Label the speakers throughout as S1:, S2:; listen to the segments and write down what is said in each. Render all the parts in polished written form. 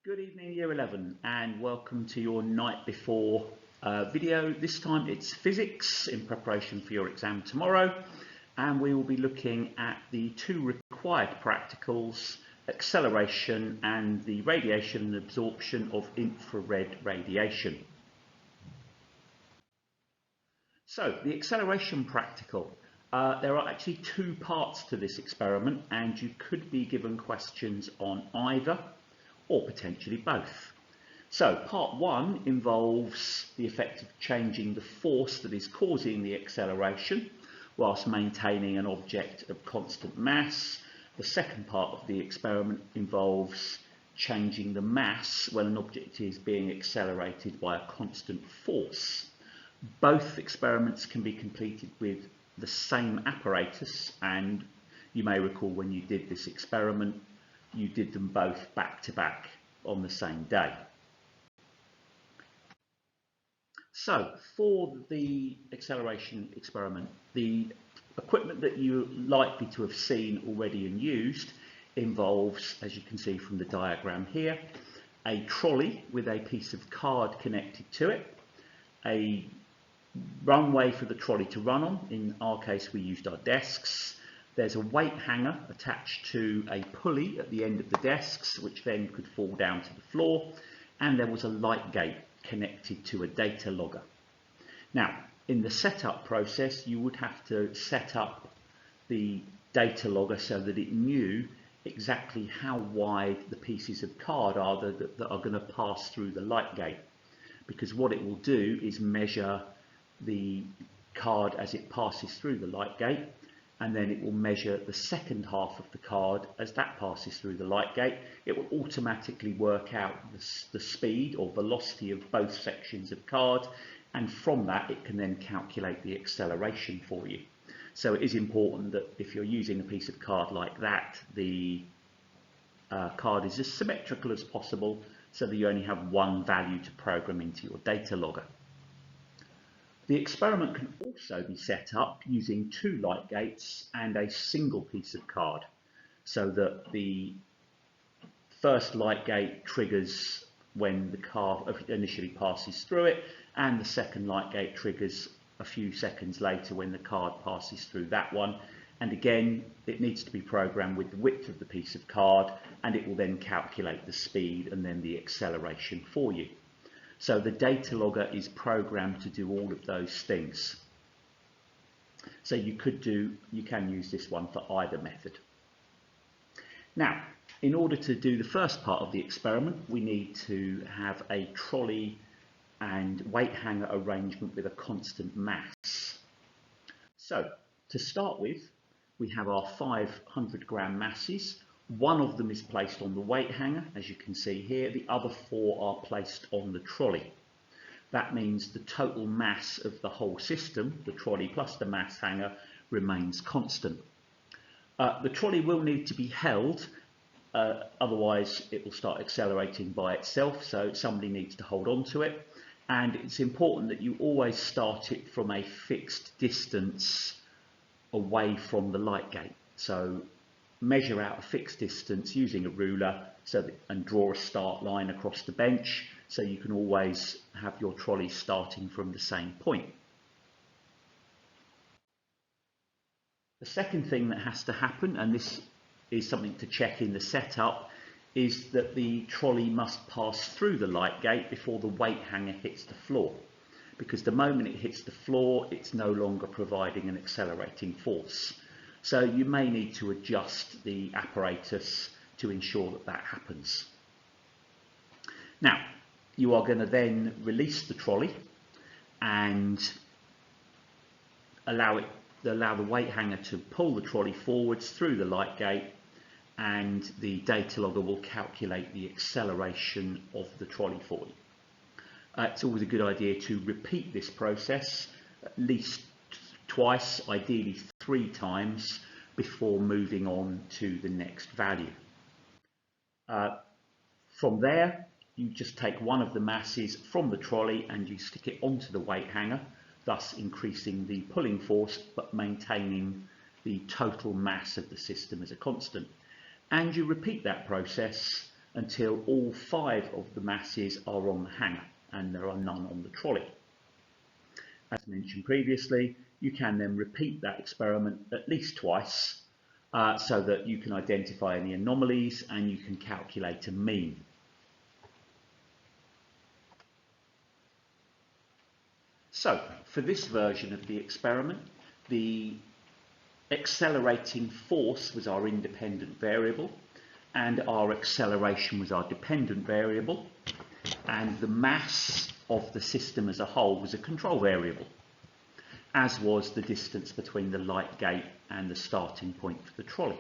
S1: Good evening, Year 11, and welcome to your night before video. This time it's physics in preparation for your exam tomorrow, and we will be looking at the two required practicals, acceleration and the radiation and absorption of infrared radiation. So, the acceleration practical. There are actually two parts to this experiment, and you could be given questions on either or potentially both. So part one involves the effect of changing the force that is causing the acceleration whilst maintaining an object of constant mass. The second part of the experiment involves changing the mass when an object is being accelerated by a constant force. Both experiments can be completed with the same apparatus, and you may recall when you did this experiment you did them both back to back on the same day. So for the acceleration experiment, the equipment that you're likely to have seen already and used involves, as you can see from the diagram here, a trolley with a piece of card connected to it, a runway for the trolley to run on. In our case we used our desks. There's a weight hanger attached to a pulley at the end of the desks, which then could fall down to the floor, and there was a light gate connected to a data logger. Now, in the setup process, you would have to set up the data logger so that it knew exactly how wide the pieces of card are that are going to pass through the light gate, because what it will do is measure the card as it passes through the light gate, and then it will measure the second half of the card as that passes through the light gate. It will automatically work out the speed or velocity of both sections of card, and from that it can then calculate the acceleration for you. So it is important that if you're using a piece of card like that, the card is as symmetrical as possible so that you only have one value to program into your data logger. The experiment can also be set up using two light gates and a single piece of card, so that the first light gate triggers when the card initially passes through it, and the second light gate triggers a few seconds later when the card passes through that one. And again, it needs to be programmed with the width of the piece of card, and it will then calculate the speed and then the acceleration for you. So the data logger is programmed to do all of those things. So you can use this one for either method. Now, in order to do the first part of the experiment, we need to have a trolley and weight hanger arrangement with a constant mass. So to start with, we have our 500-gram masses. One of them is placed on the weight hanger, as you can see here. The other four are placed on the trolley. That means the total mass of the whole system, the trolley plus the mass hanger, remains constant. The trolley will need to be held, otherwise it will start accelerating by itself, so somebody needs to hold on to it. And it's important that you always start it from a fixed distance away from the light gate. So measure out a fixed distance using a ruler and draw a start line across the bench, so you can always have your trolley starting from the same point. The second thing that has to happen, and this is something to check in the setup, is that the trolley must pass through the light gate before the weight hanger hits the floor, because the moment it hits the floor it's no longer providing an accelerating force. So you may need to adjust the apparatus to ensure that that happens. Now, you are going to then release the trolley and allow the weight hanger to pull the trolley forwards through the light gate, and the data logger will calculate the acceleration of the trolley for you. It's always a good idea to repeat this process at least twice, ideally 3 times, before moving on to the next value. From there, you just take one of the masses from the trolley and you stick it onto the weight hanger, thus increasing the pulling force but maintaining the total mass of the system as a constant. And you repeat that process until all 5 of the masses are on the hanger and there are none on the trolley. As mentioned previously, you can then repeat that experiment at least twice so that you can identify any anomalies and you can calculate a mean. So, for this version of the experiment, the accelerating force was our independent variable and our acceleration was our dependent variable, and the mass of the system as a whole was a control variable, as was the distance between the light gate and the starting point for the trolley.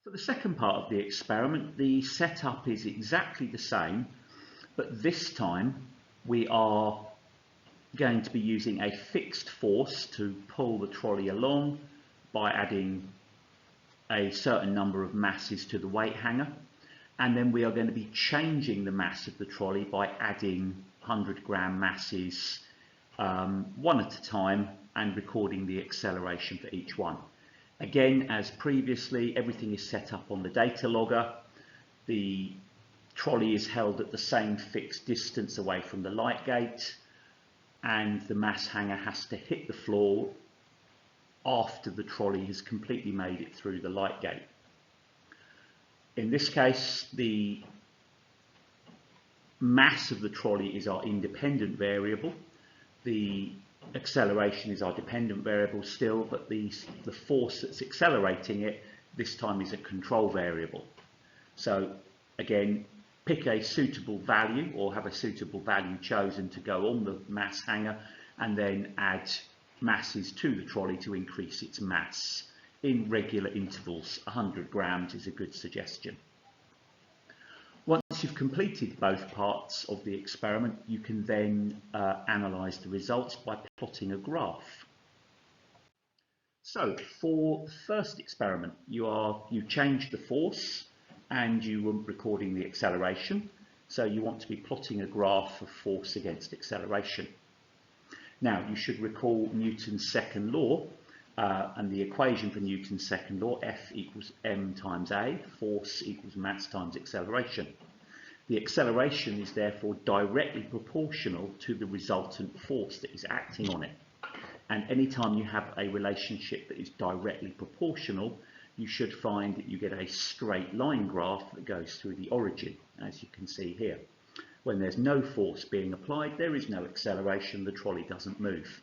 S1: For the second part of the experiment, the setup is exactly the same, but this time we are going to be using a fixed force to pull the trolley along by adding a certain number of masses to the weight hanger, and then we are going to be changing the mass of the trolley by adding 100-gram masses one at a time and recording the acceleration for each one. Again, as previously, everything is set up on the data logger. The trolley is held at the same fixed distance away from the light gate, and the mass hanger has to hit the floor after the trolley has completely made it through the light gate. In this case, the mass of the trolley is our independent variable. The acceleration is our dependent variable still, but the force that's accelerating it this time is a control variable. So again, pick a suitable value or have a suitable value chosen to go on the mass hanger, and then add masses to the trolley to increase its mass in regular intervals. 100 grams is a good suggestion. Once you've completed both parts of the experiment, you can then analyse the results by plotting a graph. So for the first experiment, you changed the force and you were recording the acceleration. So you want to be plotting a graph of force against acceleration. Now you should recall Newton's second law and the equation for Newton's second law: F equals m times a, force equals mass times acceleration. The acceleration is therefore directly proportional to the resultant force that is acting on it. And anytime you have a relationship that is directly proportional, you should find that you get a straight line graph that goes through the origin, as you can see here. When there's no force being applied, there is no acceleration, the trolley doesn't move.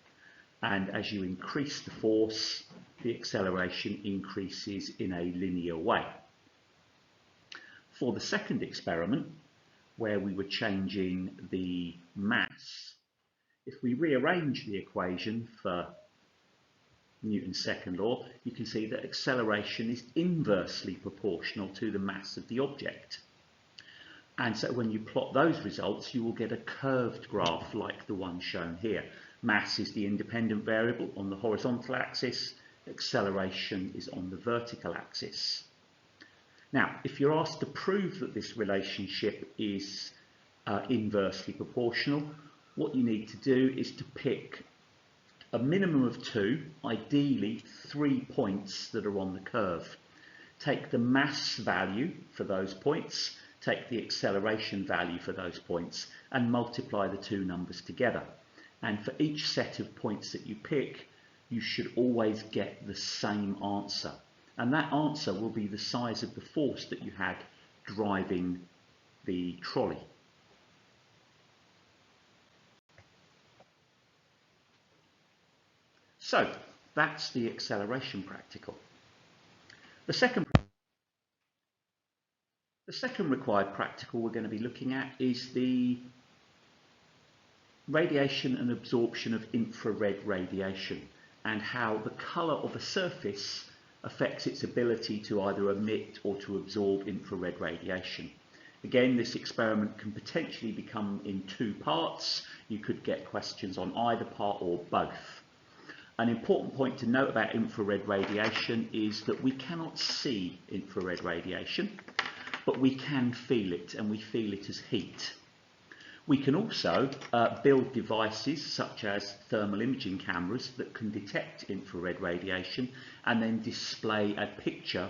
S1: And as you increase the force, the acceleration increases in a linear way. For the second experiment, where we were changing the mass, if we rearrange the equation for Newton's second law, you can see that acceleration is inversely proportional to the mass of the object. And so when you plot those results, you will get a curved graph like the one shown here. Mass is the independent variable on the horizontal axis, acceleration is on the vertical axis. Now, if you're asked to prove that this relationship is inversely proportional, what you need to do is to pick a minimum of 2, ideally 3 points that are on the curve. Take the mass value for those points, take the acceleration value for those points, and multiply the two numbers together. And for each set of points that you pick, you should always get the same answer. And that answer will be the size of the force that you had driving the trolley. So that's the acceleration practical. The second required practical we're going to be looking at is the radiation and absorption of infrared radiation, and how the colour of a surface affects its ability to either emit or to absorb infrared radiation. Again, this experiment can potentially become in 2 parts. You could get questions on either part or both. An important point to note about infrared radiation is that we cannot see infrared radiation, but we can feel it, and we feel it as heat. We can also build devices such as thermal imaging cameras that can detect infrared radiation and then display a picture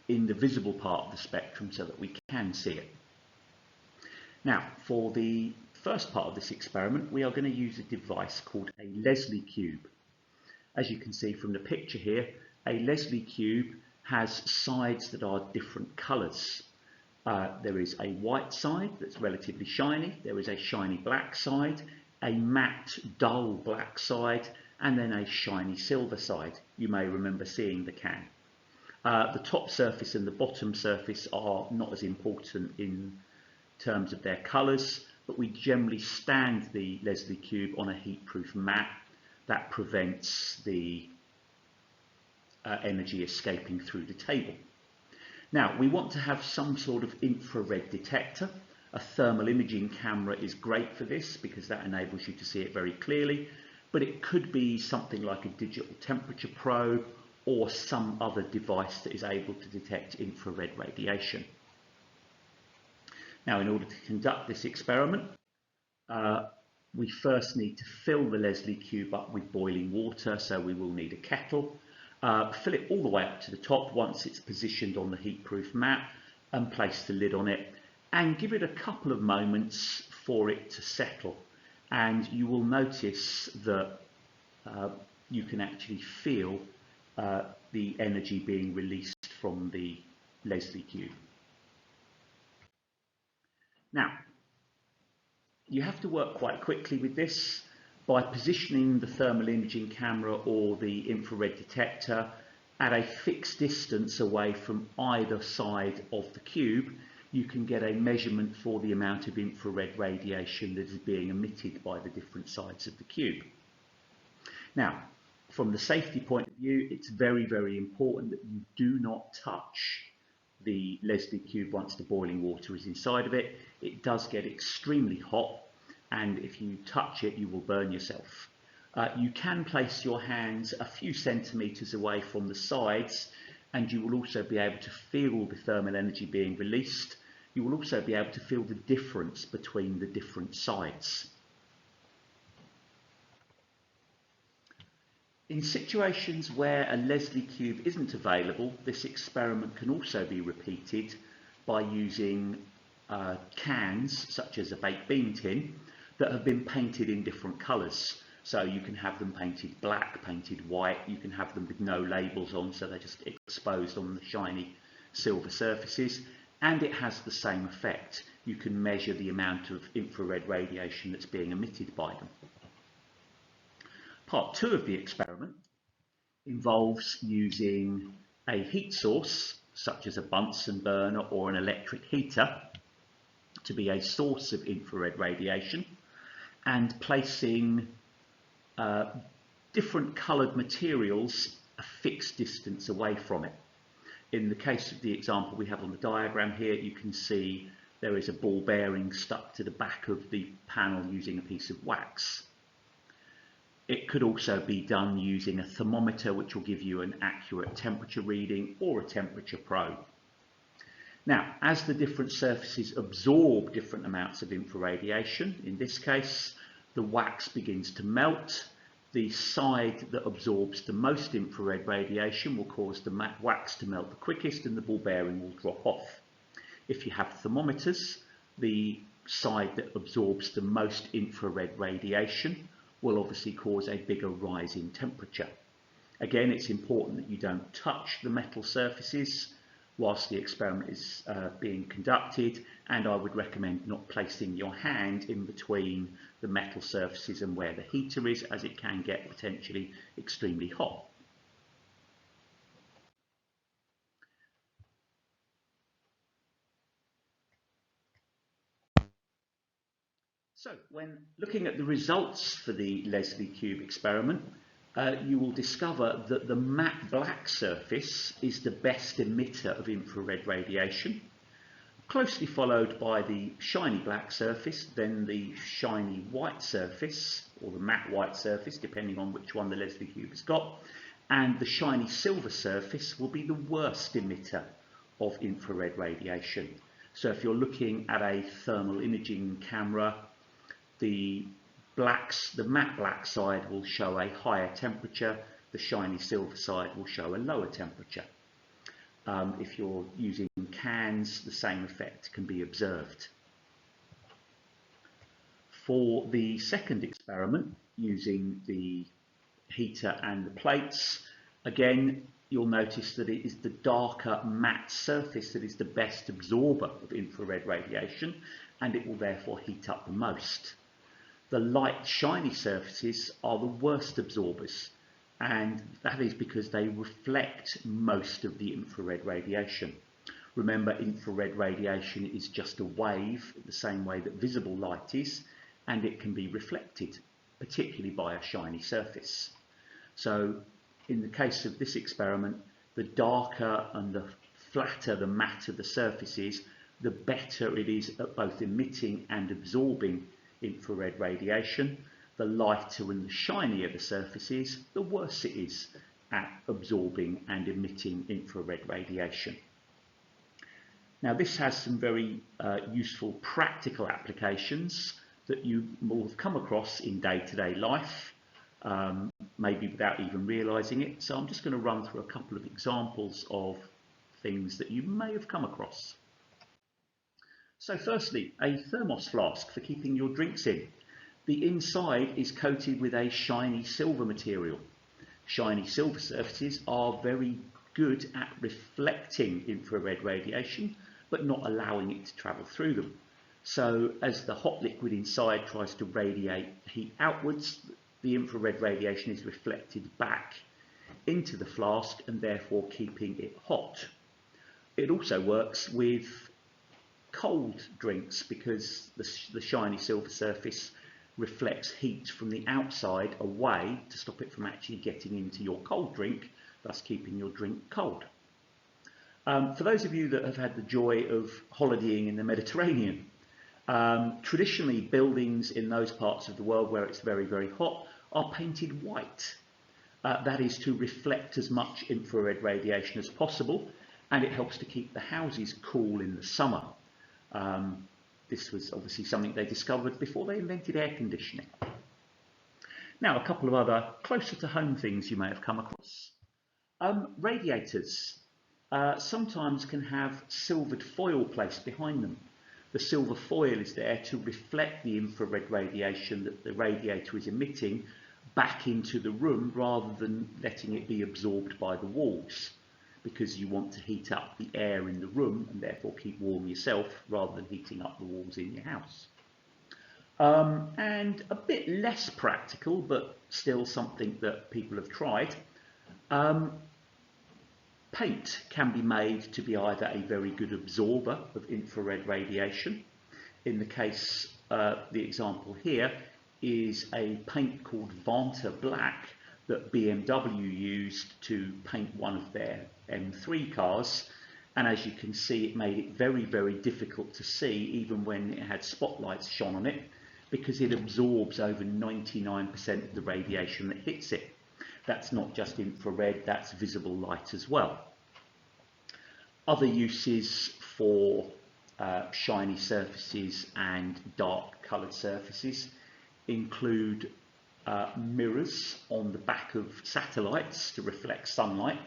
S1: in the visible part of the spectrum so that we can see it. Now, for the first part of this experiment, we are going to use a device called a Leslie cube. As you can see from the picture here, a Leslie cube has sides that are different colours. There is a white side that's relatively shiny, there is a shiny black side, a matte dull black side, and then a shiny silver side. You may remember seeing the can. The top surface and the bottom surface are not as important in terms of their colours, but we generally stand the Leslie cube on a heat-proof mat that prevents the energy escaping through the table. Now, we want to have some sort of infrared detector. A thermal imaging camera is great for this because that enables you to see it very clearly, but it could be something like a digital temperature probe or some other device that is able to detect infrared radiation. Now, in order to conduct this experiment, we first need to fill the Leslie cube up with boiling water, so we will need a kettle. Fill it all the way up to the top once it's positioned on the heat-proof mat and place the lid on it and give it a couple of moments for it to settle, and you will notice that you can actually feel the energy being released from the Leslie cube. Now, you have to work quite quickly with this. By positioning the thermal imaging camera or the infrared detector at a fixed distance away from either side of the cube, you can get a measurement for the amount of infrared radiation that is being emitted by the different sides of the cube. Now, from the safety point of view, it's very, very important that you do not touch the Leslie cube once the boiling water is inside of it. It does get extremely hot, and if you touch it, you will burn yourself. You can place your hands a few centimetres away from the sides, and you will also be able to feel the thermal energy being released. You will also be able to feel the difference between the different sides. In situations where a Leslie cube isn't available, this experiment can also be repeated by using cans, such as a baked bean tin, that have been painted in different colours. So you can have them painted black, painted white, you can have them with no labels on, so they're just exposed on the shiny silver surfaces, and it has the same effect. You can measure the amount of infrared radiation that's being emitted by them. Part 2 of the experiment involves using a heat source, such as a Bunsen burner or an electric heater, to be a source of infrared radiation, and placing different coloured materials a fixed distance away from it. In the case of the example we have on the diagram here, you can see there is a ball bearing stuck to the back of the panel using a piece of wax. It could also be done using a thermometer, which will give you an accurate temperature reading, or a temperature probe. Now, as the different surfaces absorb different amounts of infraradiation, in this case, the wax begins to melt. The side that absorbs the most infrared radiation will cause the wax to melt the quickest, and the ball bearing will drop off. If you have thermometers, the side that absorbs the most infrared radiation will obviously cause a bigger rise in temperature. Again, it's important that you don't touch the metal surfaces whilst the experiment is being conducted, and I would recommend not placing your hand in between the metal surfaces and where the heater is, as it can get potentially extremely hot. So, when looking at the results for the Leslie cube experiment, you will discover that the matte black surface is the best emitter of infrared radiation, closely followed by the shiny black surface, then the shiny white surface, or the matte white surface, depending on which one the Leslie cube has got, and the shiny silver surface will be the worst emitter of infrared radiation. So if you're looking at a thermal imaging camera, The matte black side will show a higher temperature, the shiny silver side will show a lower temperature. If you're using cans, the same effect can be observed. For the second experiment, using the heater and the plates, again, you'll notice that it is the darker matte surface that is the best absorber of infrared radiation, and it will therefore heat up the most. The light shiny surfaces are the worst absorbers, and that is because they reflect most of the infrared radiation. Remember, infrared radiation is just a wave, the same way that visible light is, and it can be reflected, particularly by a shiny surface. So in the case of this experiment, the darker and the flatter, the matter the surface is, the better it is at both emitting and absorbing infrared radiation. The lighter and the shinier the surface is, the worse it is at absorbing and emitting infrared radiation. Now, this has some very useful practical applications that you will have come across in day-to-day life, maybe without even realizing it. So I'm just going to run through a couple of examples of things that you may have come across. So firstly, a thermos flask for keeping your drinks in. The inside is coated with a shiny silver material. Shiny silver surfaces are very good at reflecting infrared radiation, but not allowing it to travel through them. So as the hot liquid inside tries to radiate heat outwards, the infrared radiation is reflected back into the flask and therefore keeping it hot. It also works with cold drinks because the shiny silver surface reflects heat from the outside away to stop it from actually getting into your cold drink, thus keeping your drink cold. For those of you that have had the joy of holidaying in the Mediterranean, traditionally buildings in those parts of the world where it's very, very hot are painted white. That is to reflect as much infrared radiation as possible, and it helps to keep the houses cool in the summer. This was obviously something they discovered before they invented air conditioning. Now, a couple of other closer to home things you may have come across. Radiators sometimes can have silvered foil placed behind them. The silver foil is there to reflect the infrared radiation that the radiator is emitting back into the room rather than letting it be absorbed by the walls, because you want to heat up the air in the room and therefore keep warm yourself rather than heating up the walls in your house. And a bit less practical, but still something that people have tried. Paint can be made to be either a very good absorber of infrared radiation. In the case, the example here is a paint called Vanta Black that BMW used to paint one of their M3 cars, and as you can see, it made it very, very difficult to see even when it had spotlights shone on it, because it absorbs over 99% of the radiation that hits it. That's not just infrared, that's visible light as well. Other uses for shiny surfaces and dark coloured surfaces include mirrors on the back of satellites to reflect sunlight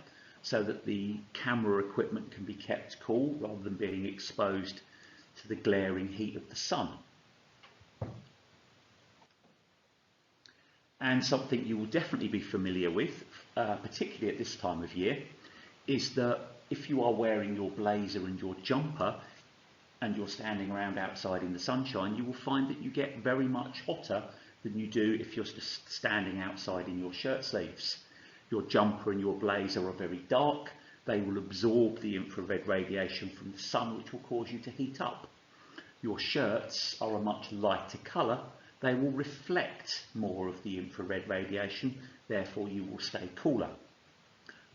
S1: so that the camera equipment can be kept cool rather than being exposed to the glaring heat of the sun. And something you will definitely be familiar with, particularly at this time of year, is that if you are wearing your blazer and your jumper and you're standing around outside in the sunshine, you will find that you get very much hotter than you do if you're just standing outside in your shirt sleeves. Your jumper and your blazer are very dark. They will absorb the infrared radiation from the sun, which will cause you to heat up. Your shirts are a much lighter colour. They will reflect more of the infrared radiation, therefore you will stay cooler.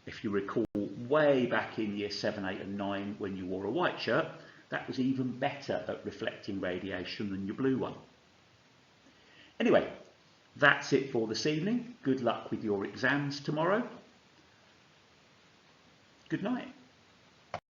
S1: If you recall way back in year 7, 8 and 9 when you wore a white shirt, that was even better at reflecting radiation than your blue one. Anyway, that's it for this evening. Good luck with your exams tomorrow. Good night.